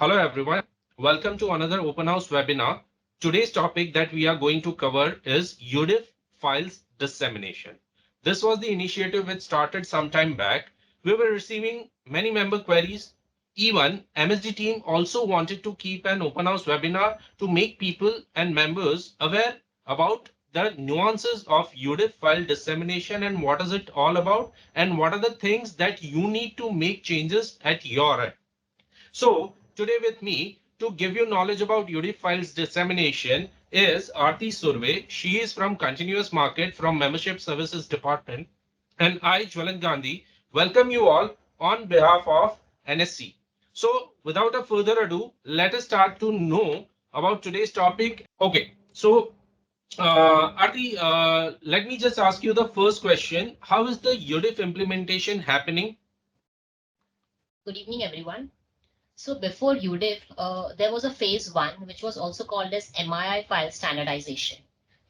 Hello everyone, welcome to another open house webinar. Today's topic that we are going to cover is UDiFF Files Dissemination. This was the initiative which started some time back. We were receiving many member queries. Even MSD team also wanted to keep an open house webinar to make people and members aware about the nuances of UDiFF file dissemination and what is it all about and what are the things that you need to make changes at your end. So today with me to give you knowledge about UDiFF Files Dissemination is Aarti Surve. She is from Continuous Market from Membership Services Department. And I, Jwalant Gandhi, welcome you all on behalf of NSC. So without a further ado, let us start to know about today's topic. Okay, so Aarti, let me just ask you the first question. How is the UDiFF implementation happening? Good evening, everyone. So before UDiFF, there was a phase one, which was also called as MII file standardization.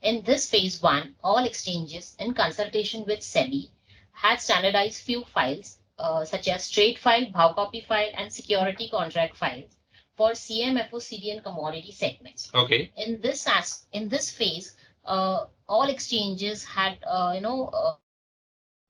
In this phase one, all exchanges in consultation with SEBI had standardized few files, such as trade file, Bhav copy file, and security contract files for CM, FO, and commodity segments. Okay. In this phase, all exchanges had,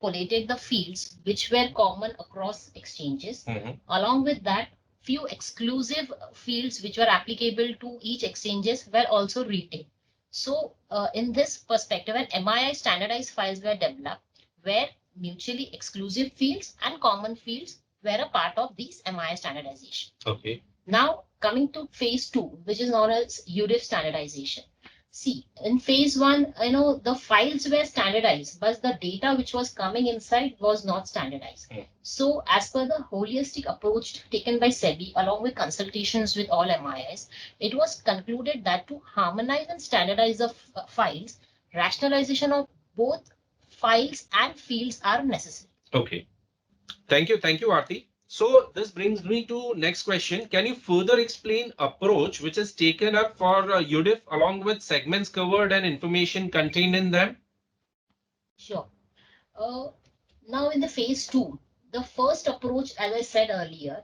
collated the fields which were common across exchanges. Along with that, few exclusive fields which were applicable to each exchanges were also retained. So in this perspective, an MII standardized files were developed where mutually exclusive fields and common fields were a part of these MII standardization. Okay. Now coming to phase two, which is known as UDiFF standardization. See, in phase one, the files were standardized, but the data which was coming inside was not standardized. So as per the holistic approach taken by SEBI, along with consultations with all MIS, it was concluded that to harmonize and standardize the files, rationalization of both files and fields are necessary. Okay. Thank you, Aarti. So this brings me to next question. Can you further explain approach which is taken up for UDiFF along with segments covered and information contained in them? Sure. Now in the phase two, the first approach, as I said earlier,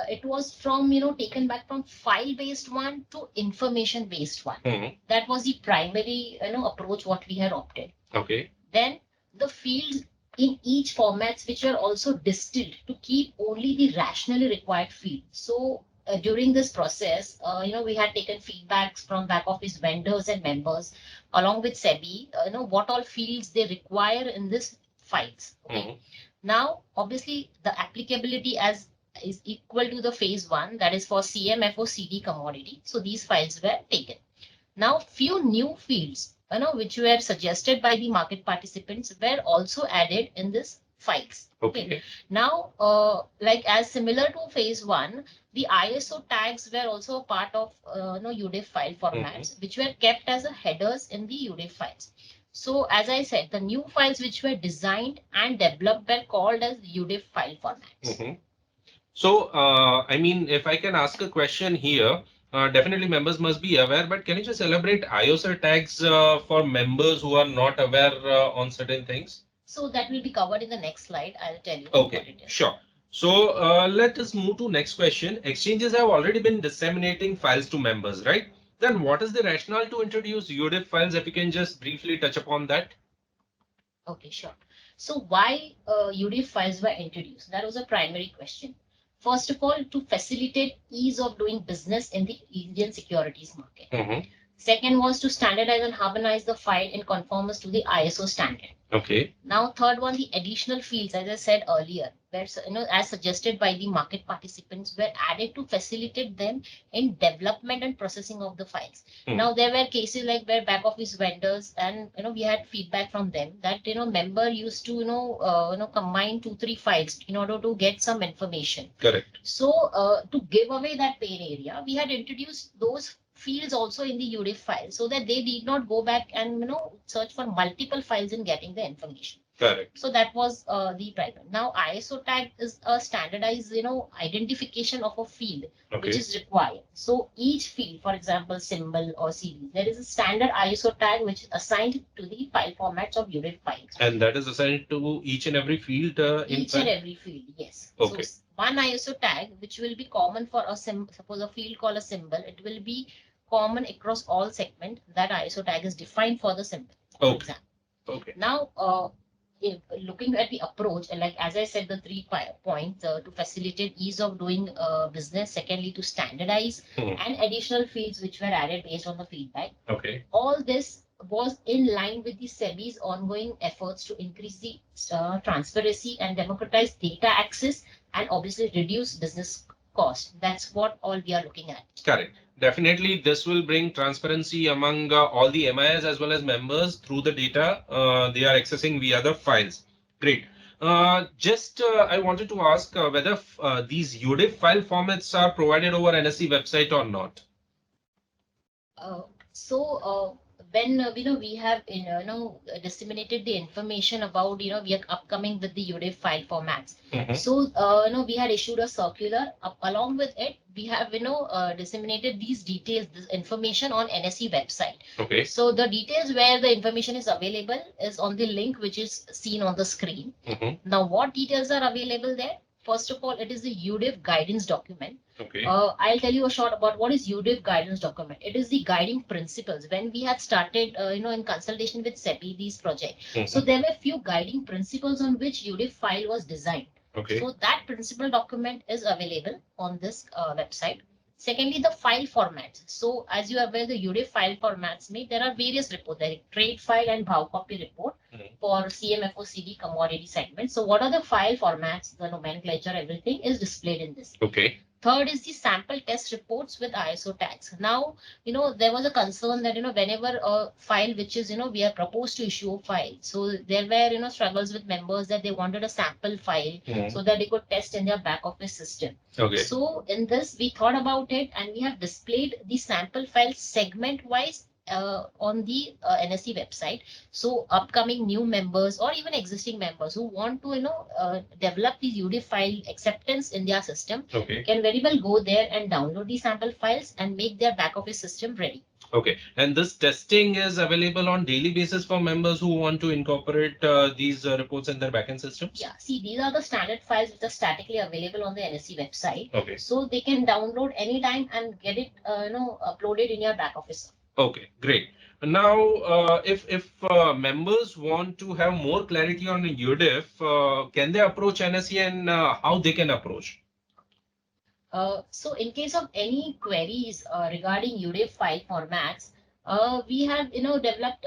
it was from, taken back from file based one to information based one. That was the primary, approach what we had opted. Okay. Then the fields in each formats which were also distilled to keep only the rationally required field. So during this process, we had taken feedbacks from back office vendors and members along with SEBI, what all fields they require in this files. Okay. Now, obviously, the applicability as is equal to the phase one, that is for CM, FO, commodity. So these files were taken. Now, few new fields, which were suggested by the market participants were also added in this files. Okay. Now, like as similar to phase one, the ISO tags were also a part of UDiFF file formats, which were kept as a headers in the UDiFF files. So as I said, the new files which were designed and developed were called as UDiFF file formats. So, I mean, if I can ask a question here, definitely members must be aware, but can you just elaborate ISO tags for members who are not aware on certain things? So that will be covered in the next slide. I'll tell you. Okay, sure. So let us move to next question. Exchanges have already been disseminating files to members, right? Then what is the rationale to introduce UDiFF files? If you can just briefly touch upon that. Okay, sure. So why UDiFF files were introduced? That was a primary question. First of all, to facilitate ease of doing business in the Indian securities market. Second was to standardize and harmonize the file in conformance to the ISO standard. Okay. Now, third one, the additional fields, as I said earlier, were, as suggested by the market participants, were added to facilitate them in development and processing of the files. Now, there were cases like where back office vendors, and we had feedback from them that member used to combine 2-3 files in order to get some information. Correct. So, to give away that pain area, we had introduced those fields also in the UDiFF file so that they need not go back and search for multiple files in getting the information. Correct. So that was the primary. Now ISO tag is a standardized, identification of a field which is required. So each field, for example, symbol or series, there is a standard ISO tag which is assigned to the file formats of UDiFF files. And that is assigned to each and every field each and every field, yes. Okay. So one ISO tag which will be common for a suppose a field called a symbol, it will be common across all segment. That ISO tag is defined for the symbol. For example. Okay. Now, if looking at the approach, like as I said, the 3 points to facilitate ease of doing business. Secondly, to standardize and additional fields which were added based on the feedback. Okay. All this was in line with the SEBI's ongoing efforts to increase the transparency and democratize data access and obviously reduce business cost. That's what all we are looking at. Correct. Definitely, this will bring transparency among all the MIs as well as members through the data they are accessing via the files. Great. I wanted to ask whether these UDiFF file formats are provided over NSE website or not. When we have disseminated the information about we are upcoming with the UDiFF file formats. So we had issued a circular. Along with it, we have disseminated these details, this information on NSE website. Okay. So the details where the information is available is on the link which is seen on the screen. Now, what details are available there? First of all, it is the UDiFF guidance document. Okay. I'll tell you a short about what is UDiFF guidance document. It is the guiding principles. When we had started, in consultation with SEBI, these projects. So there were few guiding principles on which UDiFF file was designed. Okay. So that principle document is available on this website. Secondly, the file formats. So as you are aware, the UDiFF file formats there are various reports, like trade file and Bhav copy report for CMFOCD commodity segment. So what are the file formats, the nomenclature, everything is displayed in this. Okay. Third is the sample test reports with ISO tags. Now, there was a concern that, whenever a file which is, we are proposed to issue a file. So there were, struggles with members that they wanted a sample file so that they could test in their back office system. Okay. So in this, we thought about it and we have displayed the sample file segment wise on the NSE website. So upcoming new members or even existing members who want to develop the UDiFF file acceptance in their system can very well go there and download the sample files and make their back office system ready. Okay, and this testing is available on daily basis for members who want to incorporate these reports in their backend systems? Yeah, see, these are the standard files which are statically available on the NSE website. Okay. So they can download anytime and get it uploaded in your back office. Okay, great. Now, if members want to have more clarity on UDiFF, can they approach NSE and how they can approach? So in case of any queries regarding UDiFF file formats, we have developed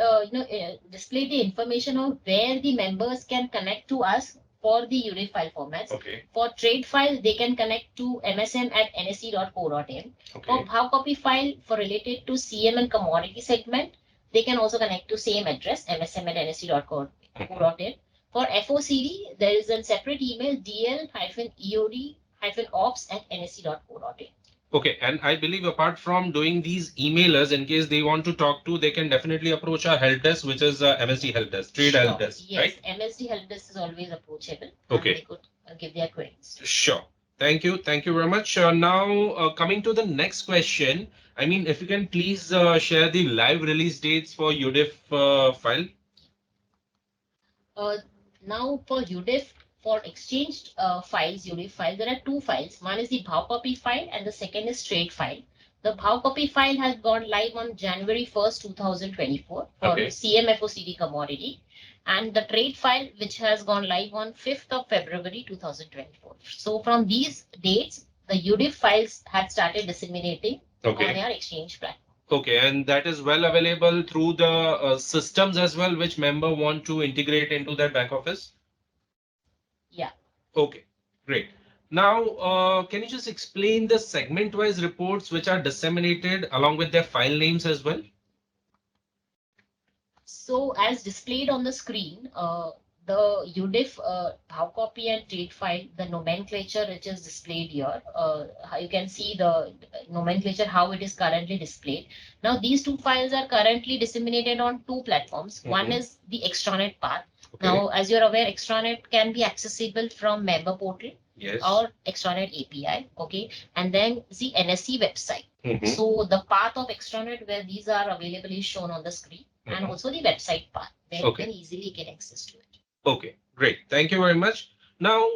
displayed the information of where the members can connect to us for the UDiFF file formats. Okay. For trade file, they can connect to msm@nse.co.in. Okay. For Bhav copy file for related to CM and commodity segment, they can also connect to same address msm@nse.co.in. For FOCD, there is a separate email dl-eod-ops@nse.co.in. Okay, and I believe apart from doing these emailers, in case they want to talk to, they can definitely approach our help desk, which is MSD help desk, trade help desk, yes, right? MSD help desk is always approachable. Okay. And they could give their queries. Sure. Thank you. Thank you very much. Now, coming to the next question, I mean, if you can please share the live release dates for UDiFF file. Now for UDiFF, for exchanged files, UDiFF file, there are two files. One is the Bhav copy file and the second is trade file. The Bhav copy file has gone live on January 1st, 2024 for CMFOCD commodity. And the trade file, which has gone live on 5th of February, 2024. So from these dates, the UDiFF files had started disseminating on our exchange platform. Okay, and that is well available through the systems as well, which member want to integrate into their back office? Yeah. Okay, great. Now, can you just explain the segment-wise reports which are disseminated along with their file names as well? So as displayed on the screen, the UDiFF Bhav copy and trade file, the nomenclature which is displayed here, you can see the nomenclature, how it is currently displayed. Now, these two files are currently disseminated on two platforms. One is the extranet path. Okay. Now, as you're aware, extranet can be accessible from member portal Yes. or extranet API. Okay. And then the NSE website. Mhm. So the path of extranet where these are available is shown on the screen, and also the website path where you can easily get access to it. Okay, great. Thank you very much. Now,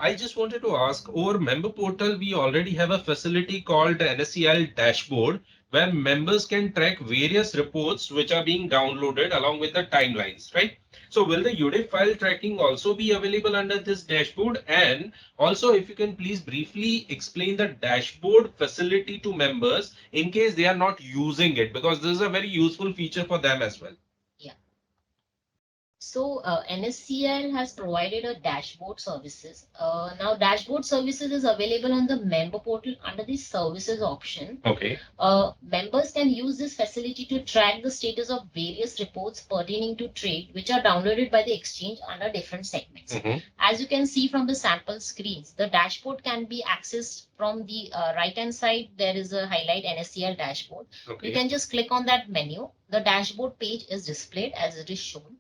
I just wanted to ask, over member portal, we already have a facility called NSL Dashboard, where members can track various reports which are being downloaded along with the timelines, right? So will the UDiFF file tracking also be available under this dashboard? And also, if you can please briefly explain the dashboard facility to members in case they are not using it, because this is a very useful feature for them as well. So NSCL has provided a dashboard services. Now dashboard services is available on the member portal under the services option. Okay. Members can use this facility to track the status of various reports pertaining to trade, which are downloaded by the exchange under different segments. As you can see from the sample screens, the dashboard can be accessed from the right hand side. There is a highlight NSCL dashboard. Okay. You can just click on that menu. The dashboard page is displayed as it is shown.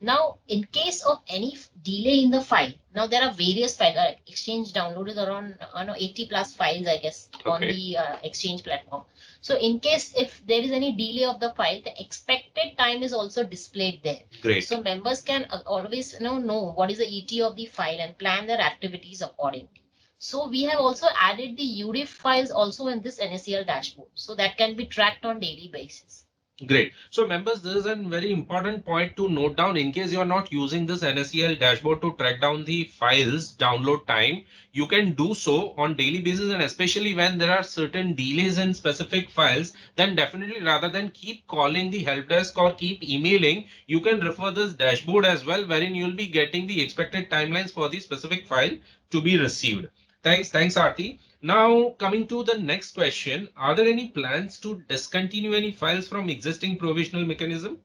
Now, in case of any delay in the file, now there are various files. Exchange downloaded around 80 plus files, I guess, on the Exchange platform. So, in case if there is any delay of the file, the expected time is also displayed there. Great. So, members can always know what is the ET of the file and plan their activities accordingly. So, we have also added the UDiFF files also in this NSCL dashboard, so that can be tracked on daily basis. Great. So members, this is a very important point to note down in case you are not using this NSCL dashboard to track down the files download time. You can do so on daily basis, and especially when there are certain delays in specific files, then definitely rather than keep calling the help desk or keep emailing, you can refer this dashboard as well, wherein you'll be getting the expected timelines for the specific file to be received. Thanks, Aarti. Now, coming to the next question, are there any plans to discontinue any files from existing provisional mechanism?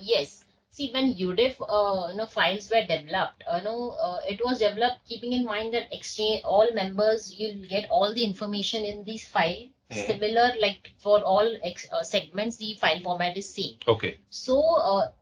Yes. See, when UDiFF files were developed, it was developed keeping in mind that exchange all members you'll get all the information in this file. Similar, like for all segments, the file format is same. Okay. So,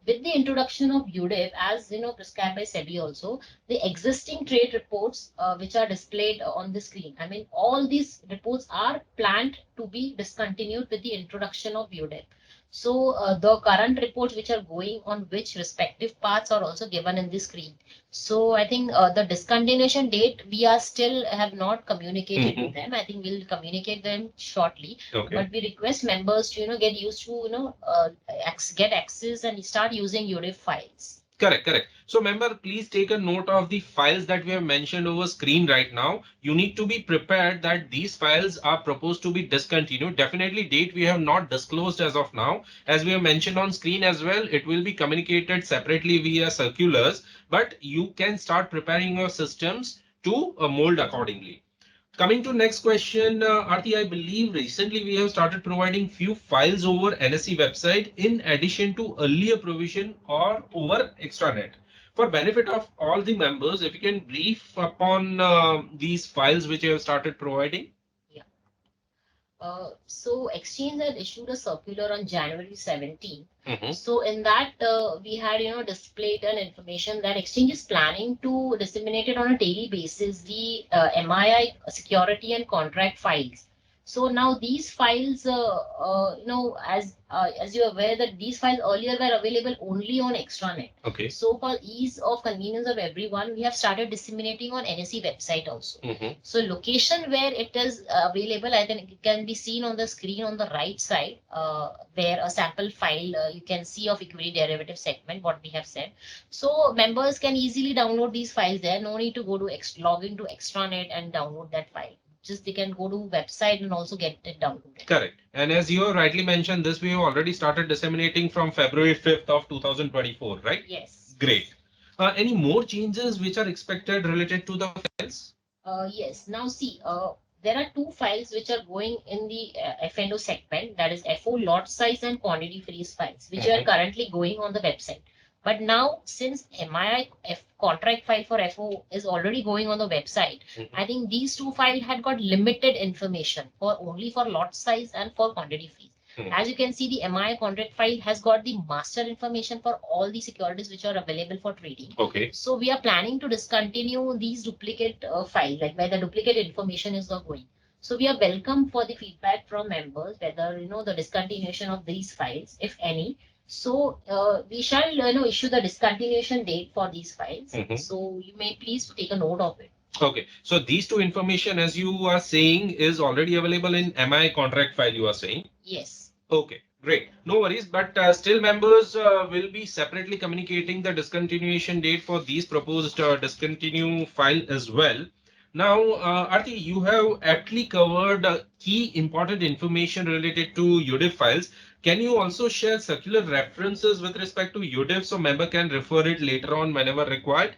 with the introduction of UDiFF, as prescribed by SEBI also, the existing trade reports which are displayed on the screen, I mean, all these reports are planned to be discontinued with the introduction of UDiFF. So the current reports which are going on which respective paths are also given in the screen. So I think the discontinuation date we are still have not communicated with them. I think we'll communicate them shortly. Okay. But we request members to get used to get access and start using UDiFF files. Correct. So member, please take a note of the files that we have mentioned over screen right now. You need to be prepared that these files are proposed to be discontinued. Definitely date we have not disclosed as of now. As we have mentioned on screen as well, it will be communicated separately via circulars, but you can start preparing your systems to mold accordingly. Coming to next question, Aarti, I believe recently we have started providing few files over NSE website in addition to earlier provision or over extranet. For benefit of all the members, if you can brief upon these files which you have started providing. So Exchange had issued a circular on January 17. So in that we had displayed an information that Exchange is planning to disseminate it on a daily basis the MII security and contract files. So now these files, as you're aware that these files earlier were available only on extranet. Okay. So for ease of convenience of everyone, we have started disseminating on NSE website also. So location where it is available, I think it can be seen on the screen on the right side, where a sample file you can see of equity derivative segment, what we have said. So members can easily download these files there. No need to go to log into extranet and download that file. Just they can go to website and also get it downloaded. Correct. And as you rightly mentioned, this we have already started disseminating from February 5th of 2024, right? Yes. Great. Any more changes which are expected related to the files? Yes. Now see, there are two files which are going in the FNO segment, that is FO lot size and quantity freeze files, which are currently going on the website. But now, since MII contract file for FO is already going on the website, I think these two files had got limited information for only for lot size and for quantity freeze. As you can see, the MI contract file has got the master information for all the securities which are available for trading. Okay. So we are planning to discontinue these duplicate files, like where the duplicate information is not going. So we are welcome for the feedback from members, whether the discontinuation of these files, if any. So we shall issue the discontinuation date for these files. So you may please take a note of it. Okay, so these two information, as you are saying, is already available in MI contract file, you are saying? Yes. Okay, great. No worries, but still members will be separately communicating the discontinuation date for these proposed discontinue file as well. Now, Arti, you have aptly covered key important information related to UDiFF files. Can you also share circular references with respect to UDiFF so member can refer it later on whenever required?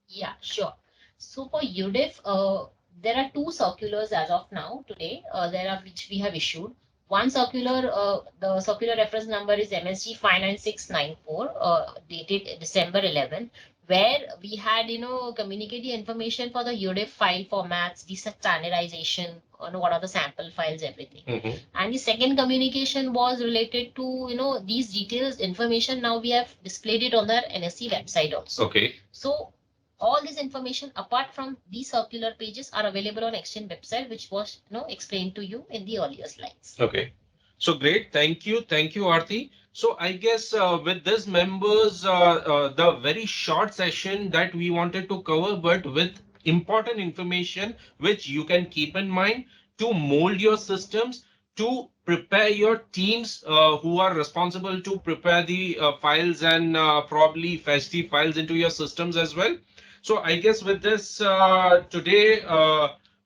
Yeah, sure. So for UDiFF, there are two circulars as of now today. There are which we have issued. One circular, the circular reference number is MSG 59694, dated December 11, where we had communicated information for the UDiFF file formats, the standardization, what are the sample files, everything. And the second communication was related to these details information. Now we have displayed it on the NSC website also. Okay. So all this information apart from these circular pages are available on Exchange website, which was explained to you in the earlier slides. Okay, so great. Thank you, Aarti. So I guess with this members, the very short session that we wanted to cover, but with important information which you can keep in mind to mold your systems, to prepare your teams who are responsible to prepare the files and probably fetch the files into your systems as well. So I guess with this today,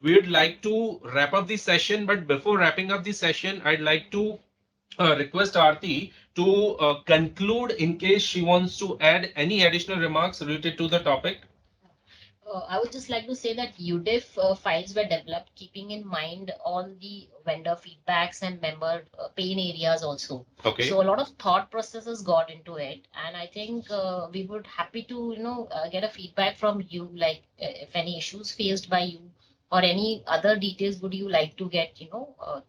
we would like to wrap up the session. But before wrapping up the session, I'd like to request Aarti to conclude in case she wants to add any additional remarks related to the topic. I would just like to say that UDiFF files were developed keeping in mind all the vendor feedbacks and member pain areas also. Okay. So a lot of thought processes got into it, and I think we would happy to get a feedback from you, like if any issues faced by you or any other details would you like to get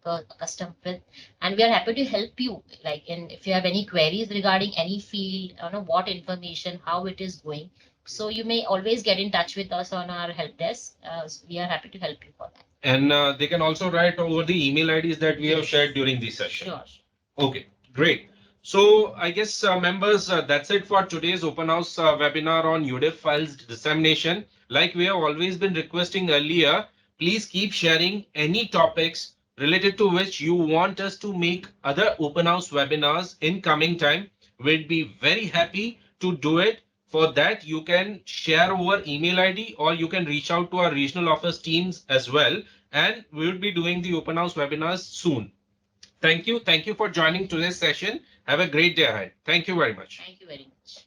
accustomed with, and we are happy to help you. Like, if you have any queries regarding any field, what information, how it is going. So you may always get in touch with us on our help desk. So we are happy to help you for that. And they can also write over the email IDs that we have shared during the session. Sure. Okay, great. So I guess members, that's it for today's open house webinar on UDiFF files dissemination. Like we have always been requesting earlier, please keep sharing any topics related to which you want us to make other open house webinars in coming time. We'd be very happy to do it. For that, you can share over email ID or you can reach out to our regional office teams as well. And we will be doing the open house webinars soon. Thank you. Thank you for joining today's session. Have a great day ahead. Thank you very much. Thank you very much.